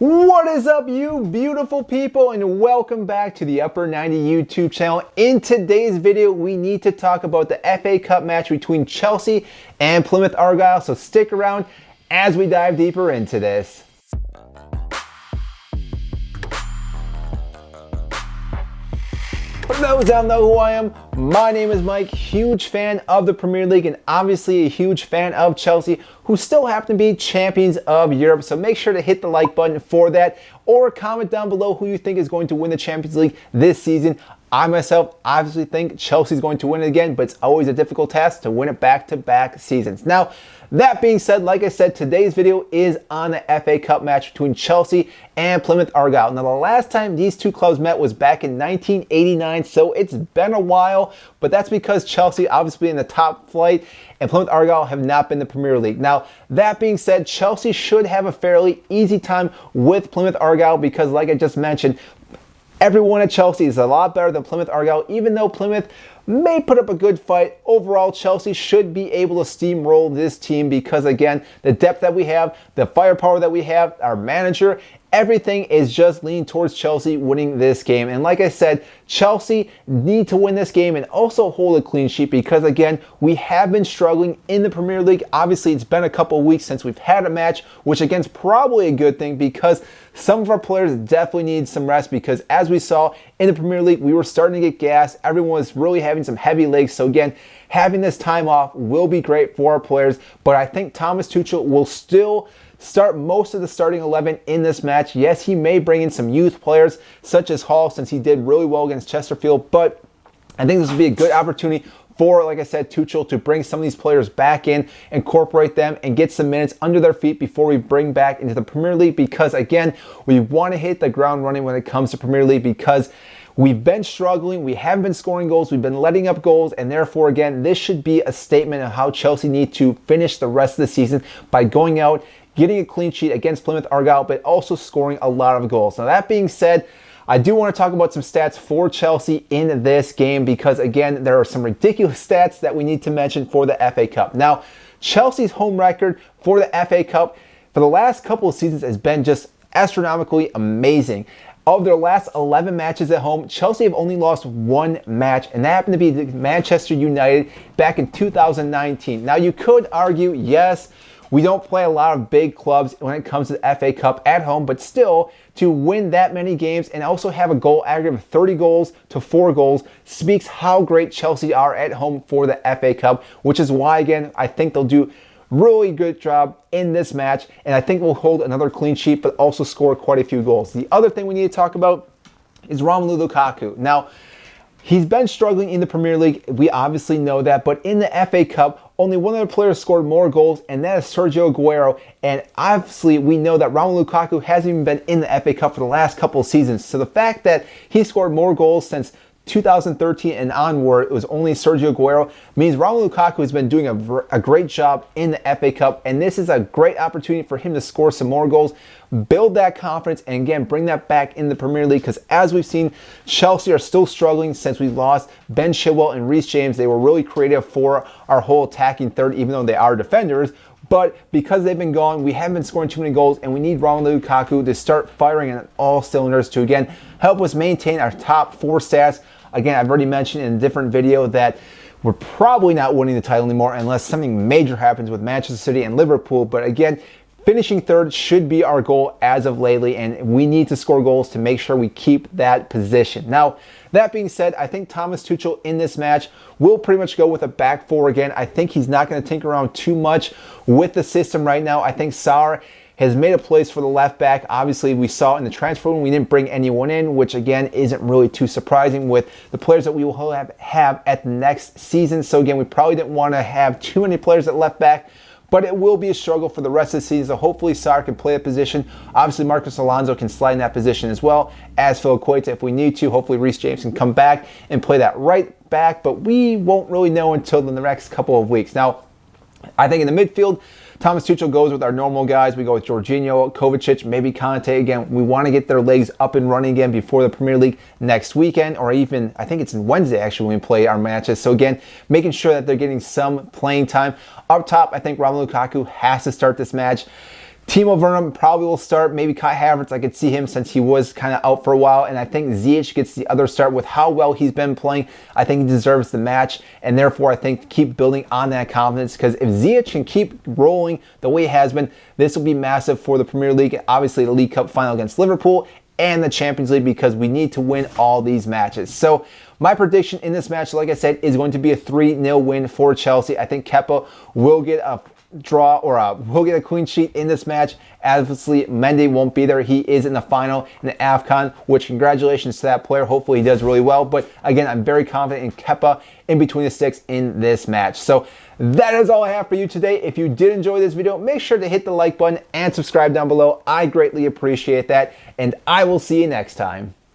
What is up, you beautiful people, and welcome back to the Upper 90 YouTube channel. In today's video, we need to talk about the FA Cup match between Chelsea and Plymouth Argyle, so stick around as we dive deeper into this. For those that don't know who I am, my name is Mike, huge fan of the Premier League and obviously a huge fan of Chelsea, who still happen to be champions of Europe. So make sure to hit the like button for that, or comment down below who you think is going to win the Champions League this season. I myself obviously think Chelsea's going to win it again, but it's always a difficult task to win it back-to-back seasons. Now, that being said, like I said, today's video is on the FA Cup match between Chelsea and Plymouth Argyle. Now, the last time these two clubs met was back in 1989, so it's been a while, but that's because Chelsea obviously in the top flight and Plymouth Argyle have not been in the Premier League. Now, that being said, Chelsea should have a fairly easy time with Plymouth Argyle because, like I just mentioned, everyone at Chelsea is a lot better than Plymouth Argyle, even though Plymouth may put up a good fight. Overall, Chelsea should be able to steamroll this team because, again, the depth that we have, the firepower that we have, our manager, everything is just leaning towards Chelsea winning this game. And like I said, Chelsea need to win this game and also hold a clean sheet because, again, we have been struggling in the Premier League. Obviously, it's been a couple of weeks since we've had a match, which, again, is probably a good thing because some of our players definitely need some rest because, as we saw in the Premier League, we were starting to get gassed. Everyone was really having some heavy legs. So, again, having this time off will be great for our players. But I think Thomas Tuchel will still start most of the starting 11 in this match. Yes, he may bring in some youth players such as Hall, since he did really well against Chesterfield, but I think this would be a good opportunity for, like I said, Tuchel to bring some of these players back in, incorporate them, and get some minutes under their feet before we bring back into the Premier League because, again, we want to hit the ground running when it comes to Premier League because we've been struggling, we haven't been scoring goals, we've been letting up goals, and therefore, again, this should be a statement of how Chelsea need to finish the rest of the season by going out, getting a clean sheet against Plymouth Argyle, but also scoring a lot of goals. Now, that being said, I do want to talk about some stats for Chelsea in this game because, again, there are some ridiculous stats that we need to mention for the FA Cup. Now, Chelsea's home record for the FA Cup for the last couple of seasons has been just astronomically amazing. Of their last 11 matches at home, Chelsea have only lost one match, and that happened to be Manchester United back in 2019. Now, you could argue, yes, we don't play a lot of big clubs when it comes to the FA Cup at home, but still, to win that many games and also have a goal aggregate of 30 goals to 4 goals speaks how great Chelsea are at home for the FA Cup, which is why, again, I think they'll do really good job in this match, and I think we'll hold another clean sheet, but also score quite a few goals. The other thing we need to talk about is Romelu Lukaku. Now, he's been struggling in the Premier League. We obviously know that, but in the FA Cup, only one other player scored more goals, and that is Sergio Aguero. And obviously, we know that Romelu Lukaku hasn't even been in the FA Cup for the last couple of seasons. So the fact that he scored more goals since 2013 and onward, it was only Sergio Aguero, means Romelu Lukaku has been doing a great job in the FA Cup, and this is a great opportunity for him to score some more goals, build that confidence, and again, bring that back in the Premier League, because as we've seen, Chelsea are still struggling since we lost Ben Chilwell and Reece James. They were really creative for our whole attacking third, even though they are defenders. But because they've been gone, we haven't been scoring too many goals, and we need Romelu Lukaku to start firing on all cylinders to, again, help us maintain our top 4 stats. Again, I've already mentioned in a different video that we're probably not winning the title anymore unless something major happens with Manchester City and Liverpool. But again, finishing third should be our goal as of lately, and we need to score goals to make sure we keep that position. Now, that being said, I think Thomas Tuchel in this match will pretty much go with a back 4 again. I think he's not going to tinker around too much with the system right now. I think Sarr has made a place for the left back. Obviously, we saw in the transfer when we didn't bring anyone in, which again isn't really too surprising with the players that we will have at the next season. So again, we probably didn't want to have too many players at left back, but it will be a struggle for the rest of the season. So hopefully Sarr can play a position. Obviously, Marcos Alonso can slide in that position as well as Phil Quaita if we need to. Hopefully, Reece James can come back and play that right back, but we won't really know until the next couple of weeks. Now, I think in the midfield, Thomas Tuchel goes with our normal guys. We go with Jorginho, Kovacic, maybe Conte again. We want to get their legs up and running again before the Premier League next weekend, or even, I think it's in Wednesday actually when we play our matches. So again, making sure that they're getting some playing time. Up top, I think Romelu Lukaku has to start this match. Timo Werner probably will start. Maybe Kai Havertz, I could see him since he was kind of out for a while. And I think Ziyech gets the other start with how well he's been playing. I think he deserves the match. And therefore, I think keep building on that confidence. Because if Ziyech can keep rolling the way he has been, this will be massive for the Premier League. Obviously, the League Cup final against Liverpool and the Champions League, because we need to win all these matches. So my prediction in this match, like I said, is going to be a 3-0 win for Chelsea. I think Kepa will get a draw or will get a clean sheet in this match. Obviously, Mendy won't be there. He is in the final in the AFCON, which congratulations to that player. Hopefully he does really well. But again, I'm very confident in Kepa in between the sticks in this match. So that is all I have for you today. If you did enjoy this video, make sure to hit the like button and subscribe down below. I greatly appreciate that. And I will see you next time.